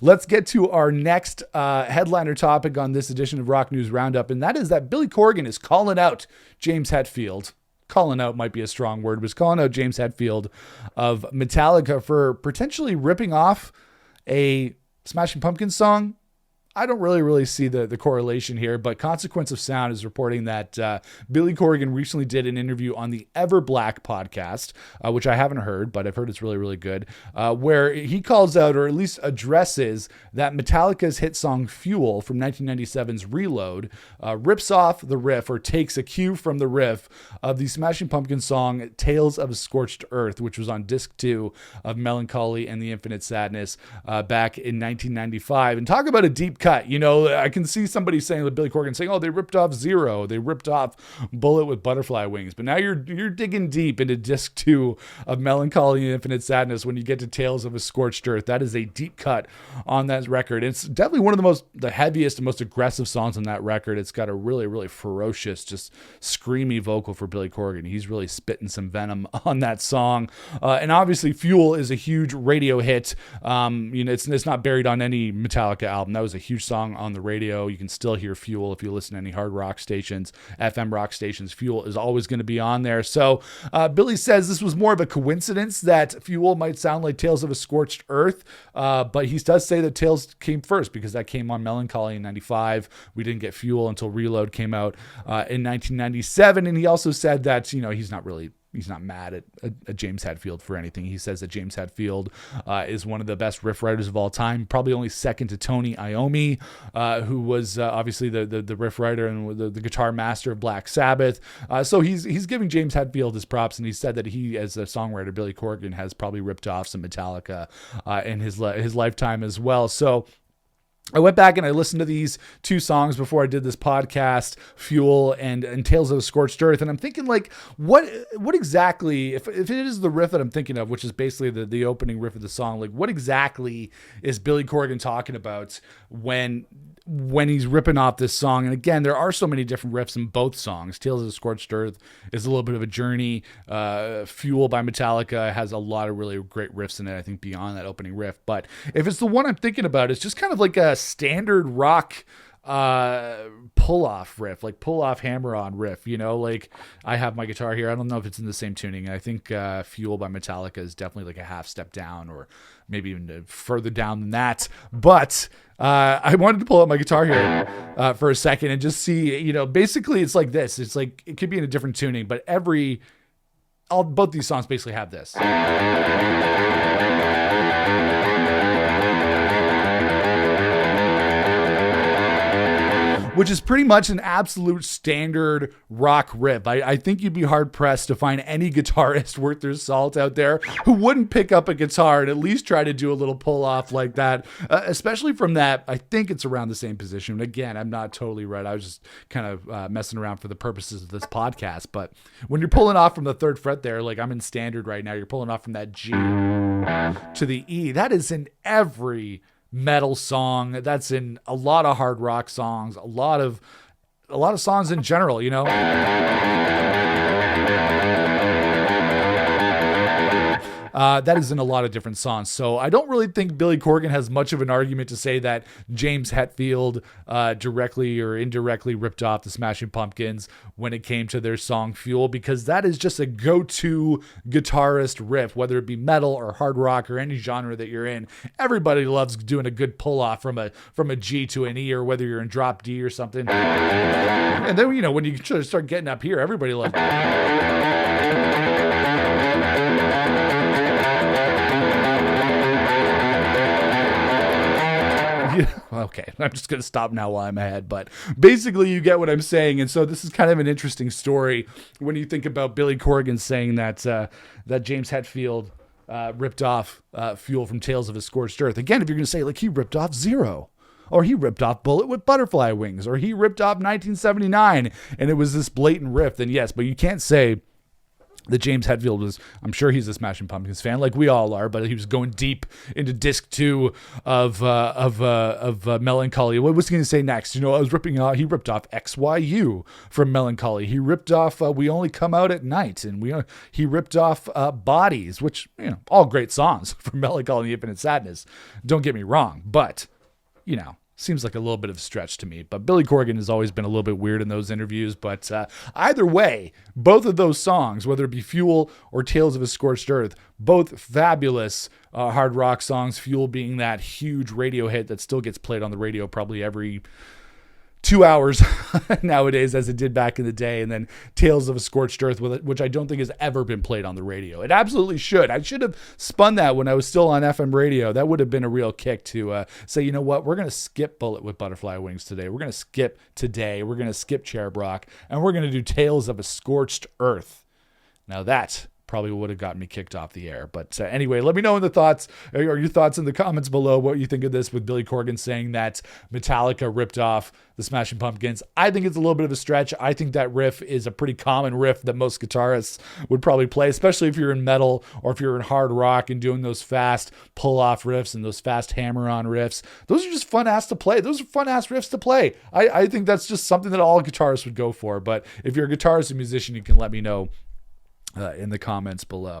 let's get to our next headliner topic on this edition of Rock News Roundup, and that is that Billy Corgan is calling out James Hetfield. Calling out might be a strong word, but he's calling out James Hetfield of Metallica for potentially ripping off a Smashing Pumpkins song. I don't really see the correlation here, but Consequence of Sound is reporting that Billy Corgan recently did an interview on the Ever Black podcast, which I haven't heard, but I've heard it's really good, where he calls out, or at least addresses, that Metallica's hit song Fuel from 1997's Reload rips off the riff, or takes a cue from the riff of the Smashing Pumpkins song Tales of a Scorched Earth, which was on disc 2 of Mellon Collie and the Infinite Sadness back in 1995. And talk about a deep cut. I can see somebody saying, that Billy Corgan saying, oh, they ripped off Zero, they ripped off Bullet with Butterfly Wings, but now you're digging deep into disc 2 of Mellon Collie and Infinite Sadness when you get to Tales of a Scorched Earth. That is a deep cut on that record. It's definitely one of the heaviest and most aggressive songs on that record. It's got a really ferocious, just screamy vocal for Billy Corgan. He's really spitting some venom on that song. And obviously Fuel is a huge radio hit. It's not buried on any Metallica album. That was a huge song on the radio. You can still hear Fuel if you listen to any hard rock stations, FM rock stations. Fuel is always going to be on there. So Billy says this was more of a coincidence that Fuel might sound like Tales of a Scorched Earth, but he does say that Tales came first because that came on Mellon Collie in 95. We didn't get Fuel until Reload came out in 1997, and he also said that he's not mad at James Hetfield for anything. He says that James Hetfield is one of the best riff writers of all time, probably only second to Tony Iommi, who was obviously the riff writer and the guitar master of Black Sabbath. So he's giving James Hetfield his props, and he said that he, as a songwriter, Billy Corgan, has probably ripped off some Metallica in his lifetime as well. So I went back and I listened to these two songs before I did this podcast, Fuel and Tales of a Scorched Earth. And I'm thinking, like, what exactly, if it is the riff that I'm thinking of, which is basically the opening riff of the song, like, what exactly is Billy Corgan talking about when he's ripping off this song? And again, there are so many different riffs in both songs. Tales of the Scorched Earth is a little bit of a journey. Fuel by Metallica has a lot of really great riffs in it, I think, beyond that opening riff. But if it's the one I'm thinking about, it's just kind of like a standard rock pull-off riff, like pull-off hammer-on riff, like I have my guitar here. I don't know if it's in the same tuning. I think Fuel by Metallica is definitely like a half step down, or maybe even further down than that. But I wanted to pull out my guitar here for a second and just see, basically it's like this. It's like, it could be in a different tuning, but both these songs basically have this. Which is pretty much an absolute standard rock riff. I think you'd be hard-pressed to find any guitarist worth their salt out there who wouldn't pick up a guitar and at least try to do a little pull-off like that, especially from that. I think it's around the same position. Again, I'm not totally right. I was just kind of messing around for the purposes of this podcast. But when you're pulling off from the 3rd fret there, like I'm in standard right now, you're pulling off from that G to the E. That is in every metal song. That's in a lot of hard rock songs, a lot of songs in general, That is in a lot of different songs. So I don't really think Billy Corgan has much of an argument to say that James Hetfield directly or indirectly ripped off the Smashing Pumpkins when it came to their song Fuel, because that is just a go-to guitarist riff, whether it be metal or hard rock or any genre that you're in. Everybody loves doing a good pull-off from a G to an E, or whether you're in drop D or something. And then, when you start getting up here, everybody loves Okay, I'm just going to stop now while I'm ahead. But basically, you get what I'm saying. And so this is kind of an interesting story when you think about Billy Corgan saying that James Hetfield ripped off Fuel from Tales of a Scorched Earth. Again, if you're going to say, like, he ripped off Zero, or he ripped off Bullet with Butterfly Wings, or he ripped off 1979, and it was this blatant riff, then yes. But you can't say that James Hetfield was, I'm sure he's a Smashing Pumpkins fan, like we all are, but he was going deep into disc 2 of Mellon Collie. What was he going to say next? You know, he ripped off XYU from Mellon Collie. He ripped off We Only Come Out at Night, and he ripped off Bodies, which, you know, all great songs from Mellon Collie and the Infinite Sadness. Don't get me wrong, but, you know, seems like a little bit of a stretch to me. But Billy Corgan has always been a little bit weird in those interviews. But either way, both of those songs, whether it be Fuel or Tales of a Scorched Earth, both fabulous hard rock songs. Fuel being that huge radio hit that still gets played on the radio probably every 2 hours nowadays, as it did back in the day. And then Tales of a Scorched Earth, which I don't think has ever been played on the radio. It absolutely should. I should have spun that when I was still on FM radio. That would have been a real kick to say, you know what, we're going to skip Bullet with Butterfly Wings today. We're going to skip Today. We're going to skip Cherub Rock. And we're going to do Tales of a Scorched Earth. Now that probably would have gotten me kicked off the air. But anyway, let me know in the thoughts, or your thoughts in the comments below, what you think of this with Billy Corgan saying that Metallica ripped off the Smashing Pumpkins. I think it's a little bit of a stretch. I think that riff is a pretty common riff that most guitarists would probably play, especially if you're in metal or if you're in hard rock and doing those fast pull-off riffs and those fast hammer-on riffs. Those are just fun-ass to play. Those are fun-ass riffs to play. I think that's just something that all guitarists would go for. But if you're a guitarist and musician, you can let me know in the comments below.